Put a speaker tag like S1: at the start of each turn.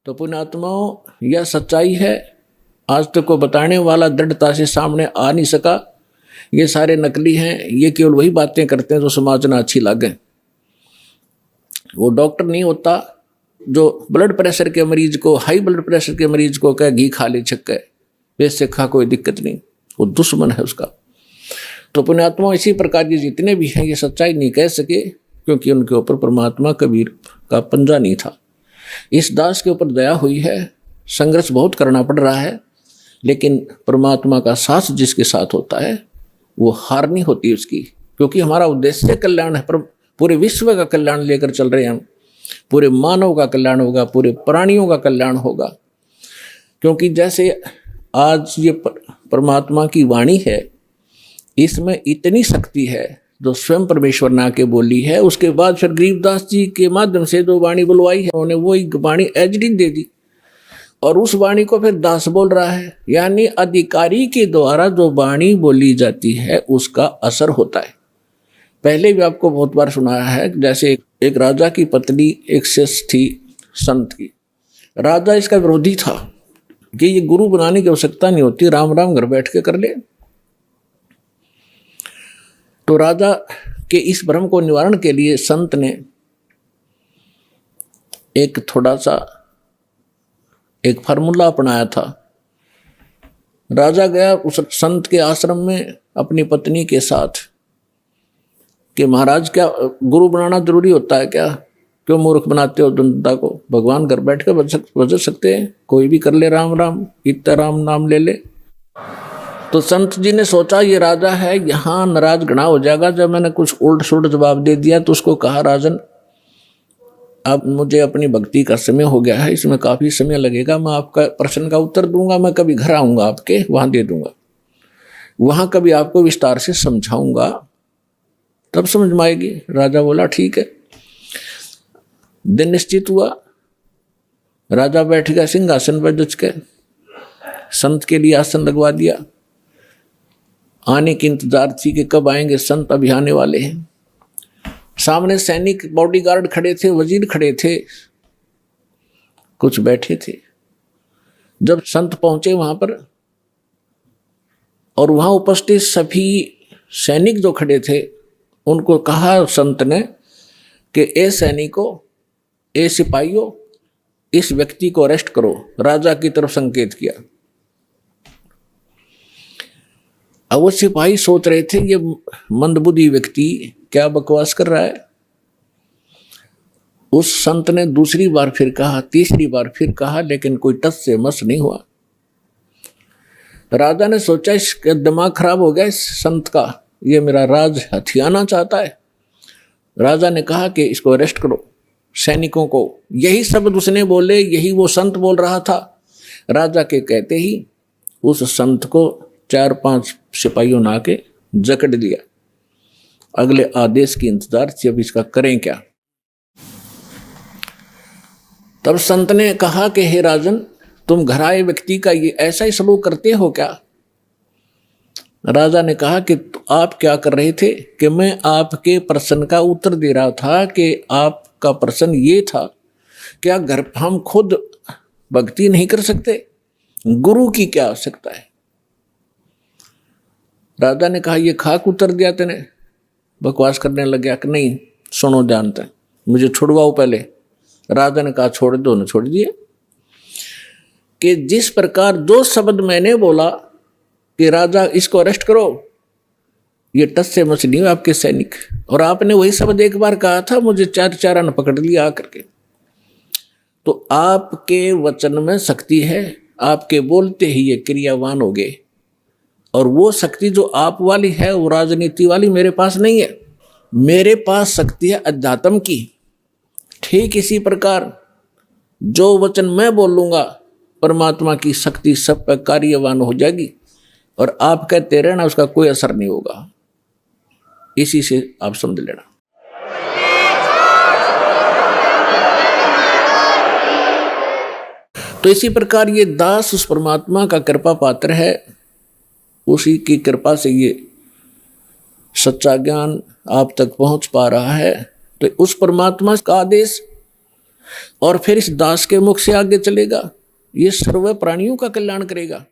S1: तो पुण्यात्माओं, यह सच्चाई है। आज तक को बताने वाला दृढ़ता से सामने आ नहीं सका। ये सारे नकली हैं, ये केवल वही बातें करते हैं जो समाज में अच्छी लगे। वो डॉक्टर नहीं होता जो ब्लड प्रेशर के मरीज को, हाई ब्लड प्रेशर के मरीज को कहे घी खा ले छक्के, वैसे खा कोई दिक्कत नहीं, वो दुश्मन है उसका। तो पुण्यात्मा इसी प्रकार के जितने भी हैं ये सच्चाई नहीं कह सके, क्योंकि उनके ऊपर परमात्मा कबीर का पंजा नहीं था। इस दास के ऊपर दया हुई है, संघर्ष बहुत करना पड़ रहा है, लेकिन परमात्मा का साथ जिसके साथ होता है वो हार नहीं होती उसकी, क्योंकि हमारा उद्देश्य कल्याण है। पूरे विश्व का कल्याण लेकर चल रहे हैं हम। पूरे मानव का कल्याण होगा, पूरे प्राणियों का कल्याण होगा। क्योंकि जैसे आज ये परमात्मा की वाणी है, इसमें इतनी शक्ति है जो स्वयं परमेश्वर ने आके बोली है। उसके बाद फिर गरीबदास जी के माध्यम से जो वाणी बुलवाई है, उन्होंने वही वाणी एचडी दे दी, और उस वाणी को फिर दास बोल रहा है। यानी अधिकारी के द्वारा जो वाणी बोली जाती है उसका असर होता है। पहले भी आपको बहुत बार सुनाया है, जैसे एक राजा की पत्नी एक शिष्य थी संत की। राजा इसका विरोधी था कि ये गुरु बनाने की आवश्यकता नहीं होती, राम राम घर बैठ के कर ले। तो राजा के इस भ्रम को निवारण के लिए संत ने एक थोड़ा सा एक फार्मूला अपनाया था। राजा गया उस संत के आश्रम में अपनी पत्नी के साथ कि महाराज क्या गुरु बनाना जरूरी होता है क्या? क्यों मूर्ख बनाते हो जनता को? भगवान घर बैठ कर बज सकते हैं, कोई भी कर ले राम राम, इतना राम नाम ले ले। तो संत जी ने सोचा ये राजा है, यहाँ नाराज घना हो जाएगा। जब मैंने कुछ उल्ट सुल्ट जवाब दे दिया तो उसको कहा, राजन अब मुझे अपनी भक्ति का समय हो गया है, इसमें काफ़ी समय लगेगा, मैं आपका प्रश्न का उत्तर दूंगा, मैं कभी घर आऊँगा आपके, वहाँ दे दूंगा, वहाँ कभी आपको विस्तार से समझाऊंगा, तब समझ में आएगी। राजा बोला ठीक है। दिन निश्चित हुआ, राजा बैठ गया सिंहासन पर जच के, संत के लिए आसन लगवा दिया। आने की इंतजार थी कि कब आएंगे संत, अभी आने वाले हैं। सामने सैनिक बॉडीगार्ड खड़े थे, वजीर खड़े थे, कुछ बैठे थे। जब संत पहुंचे वहां पर, और वहां उपस्थित सभी सैनिक जो खड़े थे उनको कहा संत ने कि ए सैनिकों, ए सिपाहियों, इस व्यक्ति को अरेस्ट करो। राजा की तरफ संकेत किया। अब वो सिपाही सोच रहे थे ये मंदबुद्धि व्यक्ति क्या बकवास कर रहा है। उस संत ने दूसरी बार फिर कहा, तीसरी बार फिर कहा, लेकिन कोई टस से मस नहीं हुआ। राजा ने सोचा इसका दिमाग खराब हो गया इस संत का, ये मेरा राज हथियाना चाहता है। राजा ने कहा कि इसको अरेस्ट करो। सैनिकों को यही शब्द उसने बोले, यही वो संत बोल रहा था। राजा के कहते ही उस संत को 4-5 सिपाहियों ने आके जकड़ दिया। अगले आदेश की इंतजार थी, अब इसका करें क्या। तब संत ने कहा कि हे राजन, तुम घर आए व्यक्ति का ये ऐसा ही सलूक करते हो क्या? राजा ने कहा कि आप क्या कर रहे थे? कि मैं आपके प्रश्न का उत्तर दे रहा था कि आपका प्रश्न ये था क्या घर हम खुद भक्ति नहीं कर सकते? गुरु की क्या आवश्यकता है? राजा ने कहा ये खाक उत्तर दिया तेने, बकवास करने लग गया कि नहीं सुनो जानते, मुझे छुड़वाओ पहले। राजा ने कहा छोड़ दो, ने छोड़ दिए। कि जिस प्रकार जो शब्द मैंने बोला कि राजा इसको अरेस्ट करो, ये टस से मस नहीं हुए आपके सैनिक, और आपने वही शब्द एक बार कहा था, मुझे 4 ने पकड़ लिया आकर के। तो आपके वचन में शक्ति है, आपके बोलते ही ये क्रियावान हो गए, और वो शक्ति जो आप वाली है वो राजनीति वाली मेरे पास नहीं है। मेरे पास शक्ति है अध्यात्म की। ठीक इसी प्रकार जो वचन मैं बोलूँगा परमात्मा की शक्ति सब पर कार्यवान हो जाएगी, और आप कहते रहना उसका कोई असर नहीं होगा। इसी से आप समझ लेना। तो इसी प्रकार ये दास उस परमात्मा का कृपा पात्र है, उसी की कृपा से ये सच्चा ज्ञान आप तक पहुंच पा रहा है। तो उस परमात्मा का आदेश और फिर इस दास के मुख से आगे चलेगा, ये सर्व प्राणियों का कल्याण करेगा।